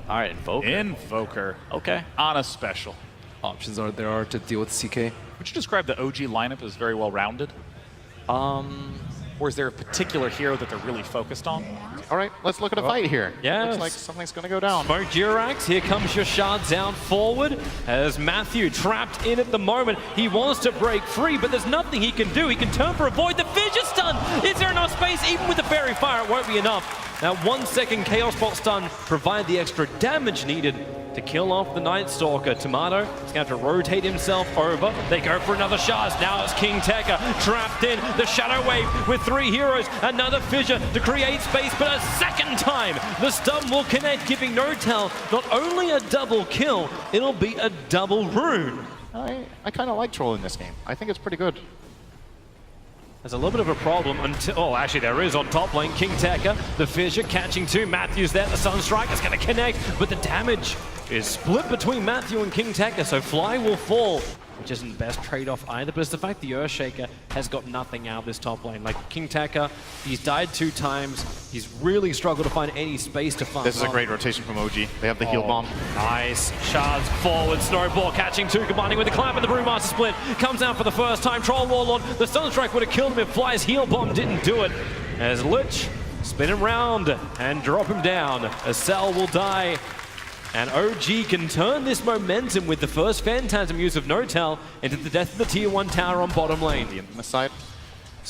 All right, Invoker. Invoker. Okay. On a special. Options there are to deal with CK. Would you describe the OG lineup as very well rounded? Or is there a particular hero that they're really focused on? All right, let's look at a fight here. Yes. Looks like something's going to go down. Smoke Jirax, here comes your shard down forward as Matthew trapped in at the moment. He wants to break free, but there's nothing he can do. He can turn for a void. The fissure stun! Is there enough space? Even with the fairy fire, it won't be enough. That 1 second Chaos Bolt stun provide the extra damage needed to kill off the Night Stalker. Tomato is going to have to rotate himself over. They go for another shard. Now it's King Tekka trapped in the Shadow Wave with 3 heroes. Another fissure to create space, but a second time the stun will connect, giving Notel not only a double kill, it'll be a double rune. I kind of like Troll in this game. I think it's pretty good. There's a little bit of a problem until, oh, actually there is on top lane. King Tekka, the fissure catching 2. Matthew's there, the Sunstrike is going to connect, but the damage is split between Matthew and King Tekka, so Fly will fall, which isn't the best trade-off either, but it's the fact the Earthshaker has got nothing out of this top lane. Like King Tekka, he's died 2 times, he's really struggled to find any space to farm. This is a great rotation from OG. They have the heal bomb. Nice. Shards forward, Snowball catching 2, combining with the Clamp, and the Brewmaster split comes out for the first time. Troll Warlord, the Sunstrike would have killed him if Fly's heal bomb didn't do it. As Lich spin him round and drop him down. Acel will die. And OG can turn this momentum with the first Phantasm use of Notel into the death of the Tier 1 tower on bottom lane. The infamous side.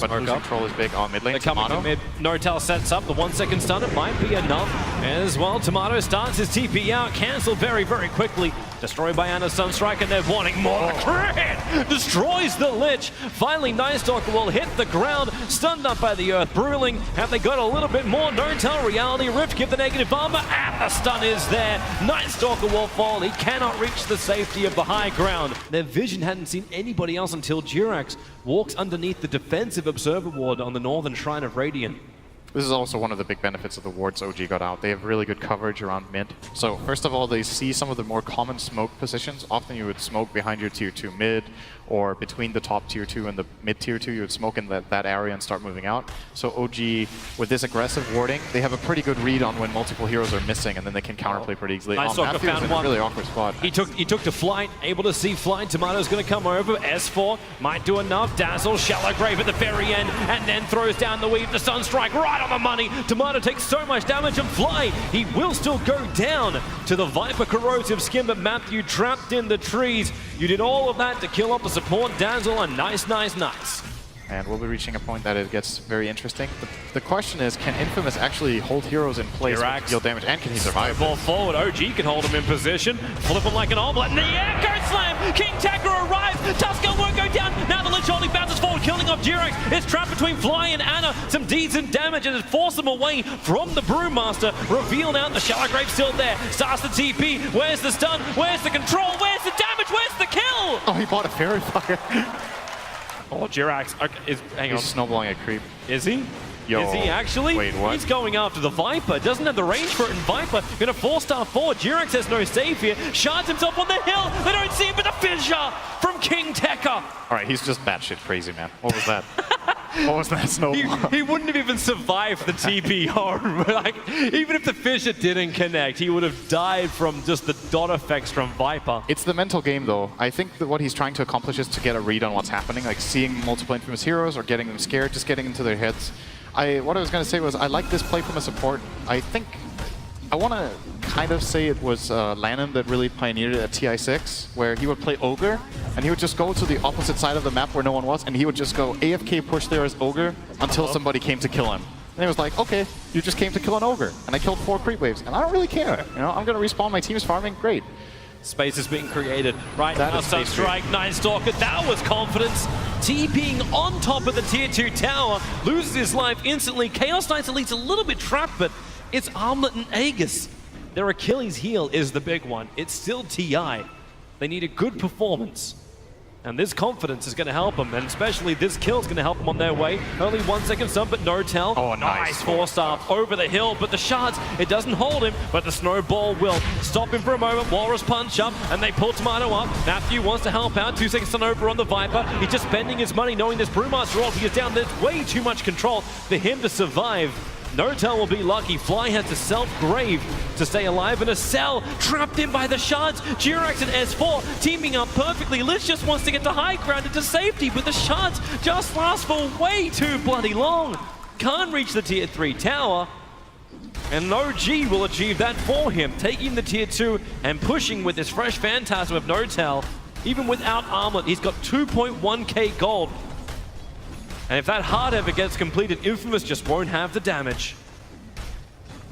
But Smoke losing up. Troll is big on mid lane. They're coming to mid. Notel sets up the 1 second stun. It might be enough as well. Tomato starts his TP out. Cancelled very, very quickly. Destroyed by Anna's Sunstrike, and they're wanting more. The crit destroys the Lich. Finally, Night Stalker will hit the ground. Stunned up by the Earth Bruling. Have they got a little bit more? Notel, Reality Rift, give the negative armor, and the stun is there. Night Stalker will fall. He cannot reach the safety of the high ground. Their vision hadn't seen anybody else until Jirax walks underneath the defensive observer ward on the northern shrine of Radiant. This is also one of the big benefits of the wards OG got out. They have really good coverage around mid. So first of all, they see some of the more common smoke positions. Often you would smoke behind your tier 2 mid, or between the top tier 2 and the mid tier 2, you would smoke in that area and start moving out. So OG, with this aggressive warding, they have a pretty good read on when multiple heroes are missing, and then they can counterplay pretty easily. Night Stalker Matthew's found in a one. really awkward spot. He took to Flight, able to see Flight. Tomato's going to come over. S4 might do enough. Dazzle, Shallow Grave at the very end, and then throws down the weave. The Sunstrike right on the money. Tomato takes so much damage, and Fly, he will still go down to the Viper Corrosive Skin, but Matthew trapped in the trees. You did all of that to kill off the support Dazzle, and nice. And we'll be reaching a point that it gets very interesting. The question is, can Infamous actually hold heroes in place with deal damage, and can he survive? Ball forward, OG can hold him in position. Flip him like an omelet in the air, Ghost Slam! King Tekka arrives, Tusker won't go down. Now the Lich only bounces forward, killing off Jirax. It's trapped between Fly and Anna. Some decent damage, and it forced them away from the Brewmaster. Revealed out, the Shallow Grave still there. Starts the TP, where's the stun? Where's the control? Where's the damage? Where's the kill? Oh, he bought a fairy fire. Oh, Jirax, okay, hang on. He's snowballing a creep. Is he? Yo. Is he actually? Wait, what? He's going after the Viper. Doesn't have the range for it, and Viper gonna 4-star forward. Jirax has no save here. Shards himself on the hill. They don't see him, but the fissure from King Tekka. All right, he's just batshit crazy, man. What was that? What was that snowball? He wouldn't have even survived the TP home. Like, even if the fissure didn't connect, he would have died from just the dot effects from Viper. It's the mental game, though. I think that what he's trying to accomplish is to get a read on what's happening, like seeing multiple Infamous heroes or getting them scared, just getting into their heads. What I was going to say was I like this play from a support. I think I want to kind of say it was Lanham that really pioneered it at TI6, where he would play Ogre, and he would just go to the opposite side of the map where no one was, and he would just go AFK push there as Ogre until somebody came to kill him. And he was like, okay, you just came to kill an Ogre, and I killed 4 creep waves, and I don't really care. You know, I'm going to respawn, my team is farming, great. Space is being created right That now. is space Sunstrike, Night Stalker, that was confidence. TPing on top of the tier 2 tower, loses his life instantly. Chaos Knights Elite's a little bit trapped, but it's Armlet and Aegis. Their Achilles heel is the big one. It's still TI. They need a good performance. And this confidence is going to help them, and especially this kill is going to help them on their way. Only 1 second stun, but Notel. Oh, nice. 4-star over the hill, but the shards, it doesn't hold him, but the snowball will stop him for a moment. Walrus punch up, and they pull Tomato up. Matthew wants to help out. 2 seconds stun over on the Viper. He's just spending his money knowing this Brewmaster ulti is down. There's way too much control for him to survive. NoTel will be lucky. Fly has to self-grave to stay alive, and a cell trapped in by the shards. Jirax and S4 teaming up perfectly. Lich just wants to get to high ground into safety, but the shards just last for way too bloody long. Can't reach the tier 3 tower, and OG will achieve that for him, taking the tier 2 and pushing with this fresh Phantasm of NoTel. Even without armlet, he's got 2.1k gold. And if that hard ever gets completed, Infamous just won't have the damage.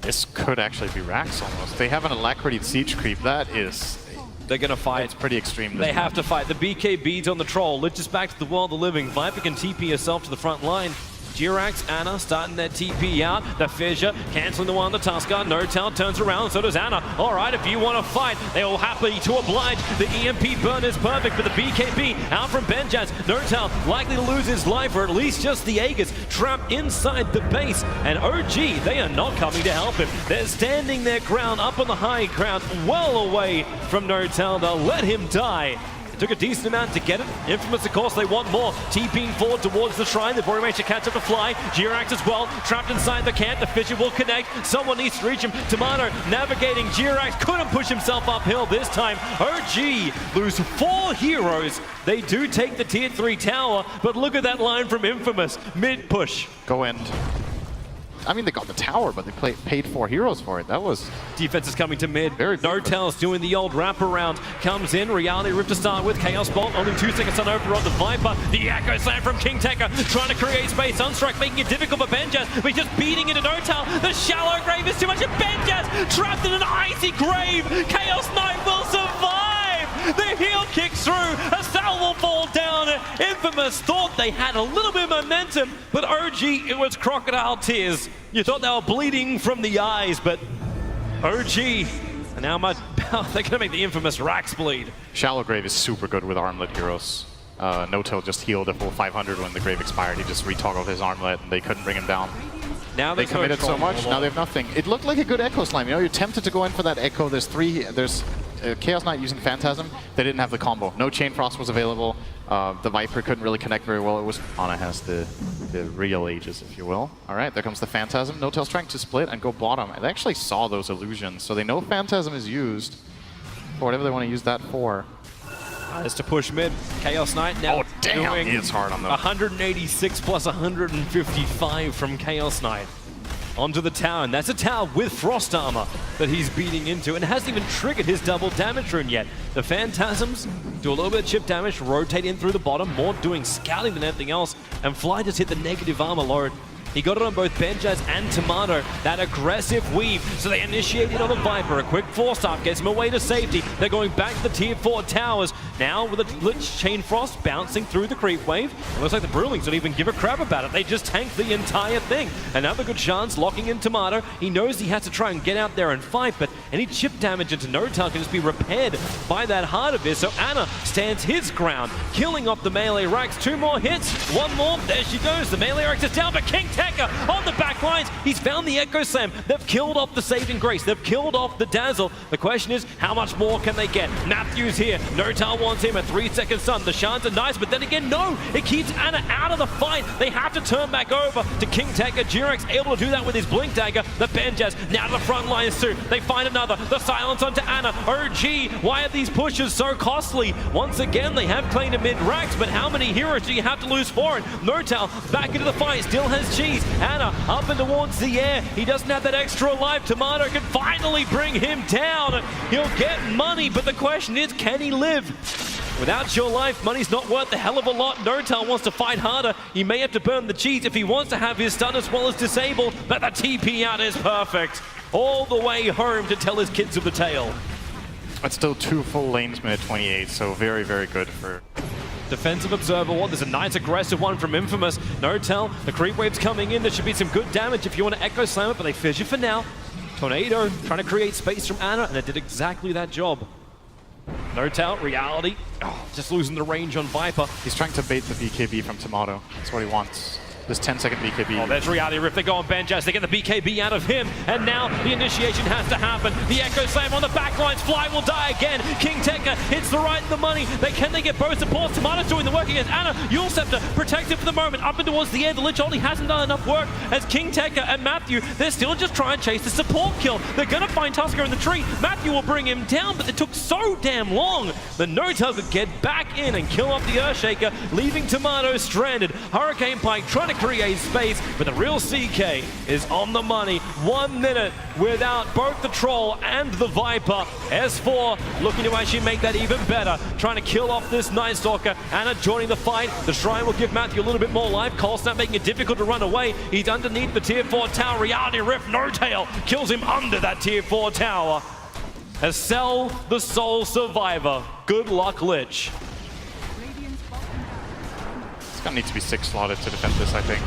This could actually be Rax almost. They have an Alacrity Siege creep. That is... They're gonna fight. It's pretty extreme. They have to fight. The BKB's on the troll. Lich is back to the world of living. Viper can TP herself to the front line. Jirax, Ana starting their TP out. The Fissure canceling the one on the Tusker. NoTel turns around, so does Ana. All right, if you want to fight, they will happy to oblige. The EMP burn is perfect, but the BKB out from Benjaz. NoTel likely to lose his life, or at least just the Aegis trapped inside the base. And OG, they are not coming to help him. They're standing their ground up on the high ground, well away from NoTel. They'll let him die. Took a decent amount to get it. Infamous, of course, they want more. TPing forward towards the shrine. They've already managed to catch up to Fly. Jirax as well, trapped inside the camp. The Fissure will connect. Someone needs to reach him. Tomato navigating. Jirax couldn't push himself uphill this time. OG lose 4 heroes. They do take the tier 3 tower, but look at that line from Infamous. Mid push. Go end. I mean, they got the tower, but they paid 4 heroes for it. That was... Defense is coming to mid. Very good. NoTel's doing the old wraparound. Comes in. Reality Rift to start with. Chaos Bolt. Only 2 seconds on over on the Viper. The Echo Slam from King Tekka. Trying to create space. Sunstrike making it difficult for Benjaz. But he's just beating into NoTel. The shallow grave is too much. And Benjaz trapped in an icy grave. Chaos Knight will survive. The heel kicks through. A cell will fall down. Infamous thought they had a little bit of momentum, but OG, it was crocodile tears. You thought they were bleeding from the eyes, but OG, and now they're gonna make the Infamous Rax bleed. Shallow Grave is super good with armlet heroes. NoTel just healed a full 500 when the Grave expired. He just retoggled his armlet and they couldn't bring him down. Now they committed so much, now they have nothing. It looked like a good Echo Slime. You know, you're tempted to go in for that Echo. There's Chaos Knight using Phantasm. They didn't have the combo. No Chain Frost was available. The Viper couldn't really connect very well. It was Ana has the real Aegis, if you will. All right, there comes the Phantasm. NoTel's trying to split and go bottom. They actually saw those illusions, so they know Phantasm is used for whatever they want to use that for. Is to push mid. Chaos Knight now doing it's hard on them. 186 plus 155 from Chaos Knight. Onto the tower, and that's a tower with frost armor that he's beating into, and hasn't even triggered his double damage rune yet. The Phantasms do a little bit of chip damage, rotate in through the bottom, more doing scouting than anything else, and Fly just hit the negative armor load. He got it on both Benjaz and Tomato, that aggressive weave. So they initiated on the Viper. A quick force-up gets him away to safety. They're going back to the tier 4 towers. Now with a Lich Chain Frost bouncing through the creep wave. It looks like the Brewlings don't even give a crap about it. They just tank the entire thing. Another good chance locking in Tomato. He knows he has to try and get out there and fight, but any chip damage into NoTel can just be repaired by that Heart of His. So Ana stands his ground, killing off the melee Rax. 2 more hits, 1 more. There she goes. The melee Rax is down, but King Tekka on the back lines. He's found the Echo Slam. They've killed off the Saving Grace. They've killed off the Dazzle. The question is, how much more can they get? Matthews here. NoTel wants him. A 3-second stun. The shards are nice, but then again, no. It keeps Ana out of the fight. They have to turn back over to King Tekka. Jirax able to do that with his Blink Dagger. The Benjaz now to the front lines too. They find another. The silence onto Ana. OG, why are these pushes so costly? Once again, they have claimed a mid-Rax, but how many heroes do you have to lose for it? NoTel back into the fight. Still has cheese. Ana up and towards the air. He doesn't have that extra life. Tomato can finally bring him down. He'll get money, but the question is, can he live? Without your life, money's not worth a hell of a lot. NoTel wants to fight harder. He may have to burn the cheese if he wants to have his stun as well as disable, but the TP out is perfect. All the way home to tell his kids of the tale. It's still 2 full lanes minute 28, so very, very good for... Defensive Observer one. There's a nice aggressive one from Infamous. NoTel, the creep wave's coming in. There should be some good damage if you want to Echo Slam it, but they fissure for now. Tornado trying to create space from Ana, and it did exactly that job. NoTel, Reality, just losing the range on Viper. He's trying to bait the BKB from Tomato. That's what he wants. this 10-second BKB. Oh, there's Reality Rift. They go on Benjaz. They get the BKB out of him. And now the initiation has to happen. The Echo Slam on the back lines. Fly will die again. King Tekka hits the right and the money. Can they get both supports? Tomato's doing the work against Anna. Yule Scepter protected for the moment. Up and towards the air. The Lich only hasn't done enough work as King Tekka and Matthew, they're still just trying to chase the support kill. They're going to find Tusker in the tree. Matthew will bring him down, but it took so damn long. The No-Tail could get back in and kill off the Earthshaker, leaving Tomato stranded. Hurricane Pike trying to create space, but the real CK is on the money. 1 minute without both the Troll and the Viper. S4 looking to actually make that even better, trying to kill off this Night Stalker. Anna joining the fight. The Shrine will give Matthew a little bit more life. Cold Snap making it difficult to run away. He's underneath the tier 4 tower. Reality Rift, No-Tail kills him under that tier 4 tower. As Cell, the sole survivor. Good luck, Lich. It's gonna need to be 6 slotted to defend this, I think.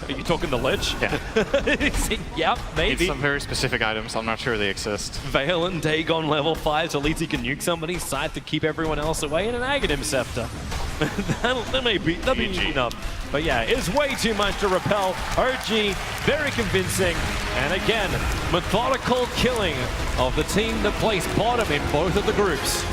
Are you talking the Lich? Yeah. Yep, maybe. Need some very specific items. I'm not sure they exist. Veil and Dagon level 5, so at least he can nuke somebody's side to keep everyone else away, and an Aghanim Scepter. that may be enough. But yeah, it's way too much to repel. OG, very convincing. And again, methodical killing of the team that placed bottom in both of the groups.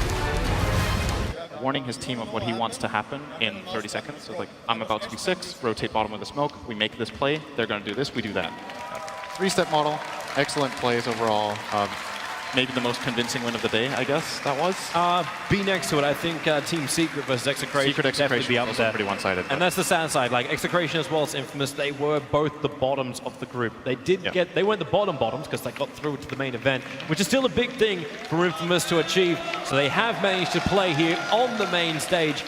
Warning his team of what he wants to happen in 30 seconds. So like, I'm about to do 6, rotate bottom with the smoke, we make this play, they're going to do this, we do that. 3-step model, excellent plays overall. Maybe the most convincing win of the day, I guess that was. Be next to it. I think Team Secret versus Execration Secret definitely be up also there. pretty one-sided. And that's the sad side. Like Execration as well as Infamous, they were both the bottoms of the group. They did get, they weren't the bottoms because they got through to the main event, which is still a big thing for Infamous to achieve. So they have managed to play here on the main stage